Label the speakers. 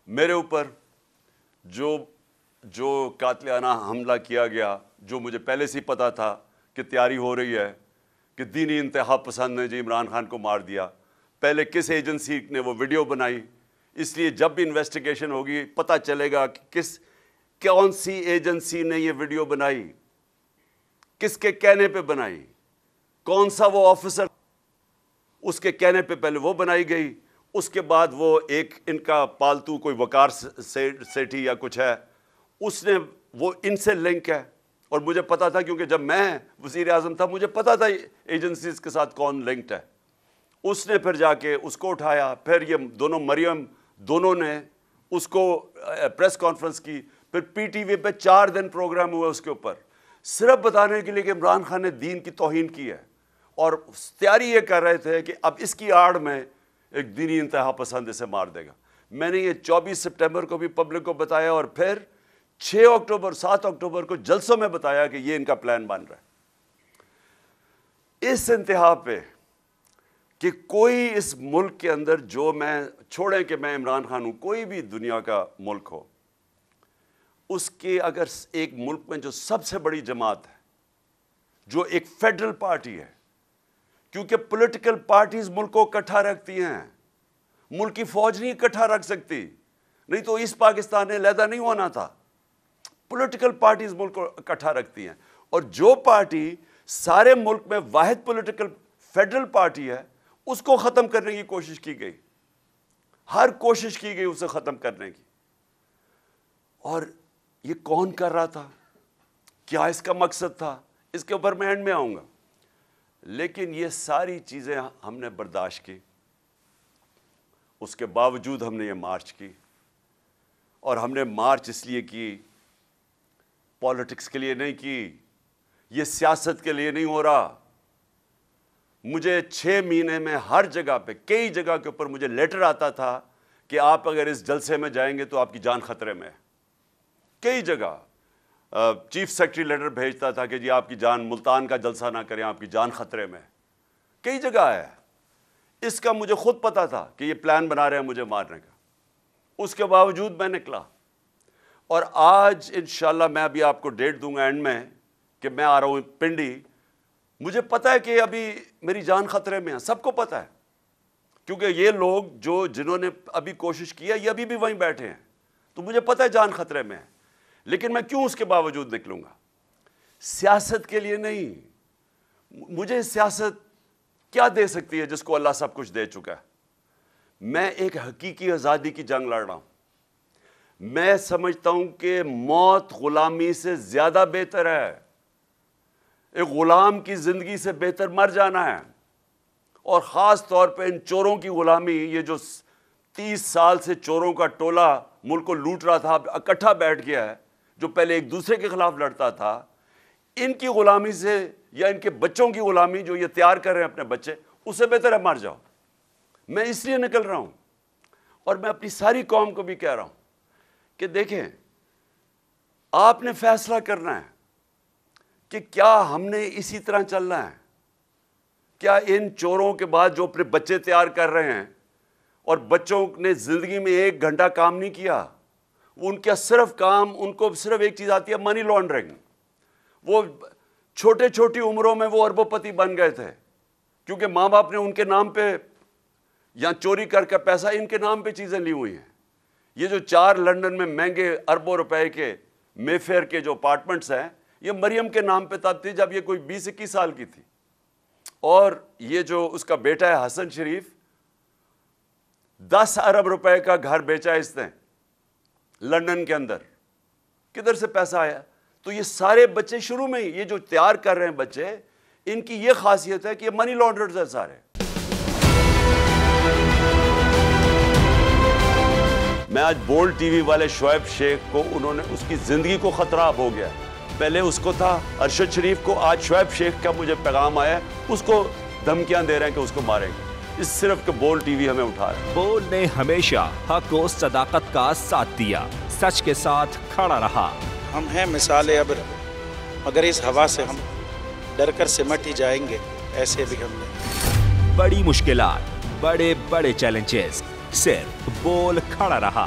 Speaker 1: میرے اوپر جو قاتلانہ حملہ کیا گیا، جو مجھے پہلے سے پتا تھا کہ تیاری ہو رہی ہے کہ دینی انتہا پسند نے جی عمران خان کو مار دیا، پہلے کس ایجنسی نے وہ ویڈیو بنائی، اس لیے جب بھی انویسٹیگیشن ہوگی پتہ چلے گا کہ کون سی ایجنسی نے یہ ویڈیو بنائی، کس کے کہنے پہ بنائی، کون سا وہ آفیسر، اس کے کہنے پہ پہلے وہ بنائی گئی، اس کے بعد وہ ایک ان کا پالتو کوئی وقار سیٹھی یا کچھ ہے، اس نے وہ ان سے لنک ہے، اور مجھے پتا تھا کیونکہ جب میں وزیر اعظم تھا مجھے پتا تھا ایجنسیز کے ساتھ کون لنکڈ ہے، اس نے پھر جا کے اس کو اٹھایا، پھر یہ دونوں مریم دونوں نے اس کو پریس کانفرنس کی، پھر پی ٹی وی پہ 4 دن پروگرام ہوا اس کے اوپر، صرف بتانے کے لیے کہ عمران خان نے دین کی توہین کی ہے، اور تیاری یہ کر رہے تھے کہ اب اس کی آڑ میں ایک دینی انتہا پسند اسے مار دے گا۔ میں نے یہ 24 سپٹمبر کو بھی پبلک کو بتایا، اور پھر 6 اکتوبر 7 اکتوبر کو جلسوں میں بتایا کہ یہ ان کا پلان بن رہا ہے۔ اس انتہا پہ کہ کوئی اس ملک کے اندر جو میں چھوڑیں کہ میں عمران خان ہوں، کوئی بھی دنیا کا ملک ہو، اس کے اگر ایک ملک میں جو سب سے بڑی جماعت ہے، جو ایک فیڈرل پارٹی ہے، کیونکہ پولیٹیکل پارٹیز ملک کو اکٹھا رکھتی ہیں، ملک کی فوج نہیں اکٹھا رکھ سکتی، نہیں تو اس پاکستان نے علیحدہ نہیں ہونا تھا۔ پولیٹیکل پارٹیز ملک کو اکٹھا رکھتی ہیں، اور جو پارٹی سارے ملک میں واحد پولیٹیکل فیڈرل پارٹی ہے، اس کو ختم کرنے کی کوشش کی گئی، ہر کوشش کی گئی اسے ختم کرنے کی۔ اور یہ کون کر رہا تھا، کیا اس کا مقصد تھا، اس کے اوپر میں اینڈ میں آؤں گا، لیکن یہ ساری چیزیں ہم نے برداشت کی، اس کے باوجود ہم نے یہ مارچ کی، اور ہم نے مارچ اس لیے کی، پالیٹکس کے لیے نہیں کی، یہ سیاست کے لیے نہیں ہو رہا۔ مجھے 6 مہینے میں ہر جگہ پہ کئی جگہ کے اوپر مجھے لیٹر آتا تھا کہ آپ اگر اس جلسے میں جائیں گے تو آپ کی جان خطرے میں ہے۔ کئی جگہ چیف سیکرٹری لیٹر بھیجتا تھا کہ جی آپ کی جان، ملتان کا جلسہ نہ کریں، آپ کی جان خطرے میں ہے۔ کئی جگہ ہے، اس کا مجھے خود پتا تھا کہ یہ پلان بنا رہے ہیں مجھے مارنے کا، اس کے باوجود میں نکلا۔ اور آج انشاءاللہ میں ابھی آپ کو ڈیٹ دوں گا اینڈ میں کہ میں آ رہا ہوں پنڈی، مجھے پتا ہے کہ ابھی میری جان خطرے میں ہے، سب کو پتا ہے، کیونکہ یہ لوگ جنہوں نے ابھی کوشش کی ہے یہ ابھی بھی وہیں بیٹھے ہیں، تو مجھے پتا ہے جان خطرے میں ہے، لیکن میں کیوں اس کے باوجود نکلوں گا؟ سیاست کے لیے نہیں۔ مجھے سیاست کیا دے سکتی ہے جس کو اللہ سب کچھ دے چکا ہے؟ میں ایک حقیقی آزادی کی جنگ لڑ رہا ہوں۔ میں سمجھتا ہوں کہ موت غلامی سے زیادہ بہتر ہے، ایک غلام کی زندگی سے بہتر مر جانا ہے، اور خاص طور پہ ان چوروں کی غلامی، یہ جو 30 سال سے چوروں کا ٹولہ ملک کو لوٹ رہا تھا، اب اکٹھا بیٹھ گیا ہے، جو پہلے ایک دوسرے کے خلاف لڑتا تھا، ان کی غلامی سے یا ان کے بچوں کی غلامی جو یہ تیار کر رہے ہیں اپنے بچے، اس سے بہتر ہے مر جاؤ۔ میں اس لیے نکل رہا ہوں، اور میں اپنی ساری قوم کو بھی کہہ رہا ہوں کہ دیکھیں، آپ نے فیصلہ کرنا ہے کہ کیا ہم نے اسی طرح چلنا ہے، کیا ان چوروں کے بعد جو اپنے بچے تیار کر رہے ہیں، اور بچوں نے زندگی میں 1 گھنٹہ کام نہیں کیا، وہ ان کا صرف کام، ان کو صرف ایک چیز آتی ہے، منی لانڈرنگ۔ وہ چھوٹی عمروں میں وہ اربوں پتی بن گئے تھے، کیونکہ ماں باپ نے ان کے نام پہ یا چوری کر کے پیسہ ان کے نام پہ چیزیں لی ہوئی ہیں۔ یہ جو 4 لندن میں مہنگے اربوں روپے کے مے فیئر کے جو اپارٹمنٹس ہیں، یہ مریم کے نام پہ تب تھی جب یہ کوئی 20-21 سال کی تھی، اور یہ جو اس کا بیٹا ہے حسن شریف، 10 ارب روپے کا گھر بیچا اس نے لندن کے اندر، کدھر سے پیسہ آیا؟ تو یہ سارے بچے شروع میں ہی، یہ جو تیار کر رہے ہیں بچے، ان کی یہ خاصیت ہے کہ یہ منی لانڈررز ہیں سارے۔ میں آج بولڈ ٹی وی والے شعیب شیخ کو، انہوں نے اس کی زندگی کو خطرہ اب ہو گیا، پہلے اس کو تھا ارشد شریف کو، آج شعیب شیخ کا مجھے پیغام آیا ہے، اس کو دھمکیاں دے رہے ہیں کہ اس کو ماریں گے، اس صرف کہ بولڈ ٹی وی ہمیں اٹھا رہا ہے۔
Speaker 2: بولڈ نے ہمیشہ حق و صداقت کا ساتھ دیا، سچ کے ساتھ کھڑا رہا۔
Speaker 3: ہم ہیں مثال ابر، مگر اس ہوا سے ہم ڈر کر سمٹ ہی جائیں گے، ایسے بھی ہم نے
Speaker 2: بڑی مشکلات، بڑے بڑے چیلنجز، صرف بول کھڑا رہا۔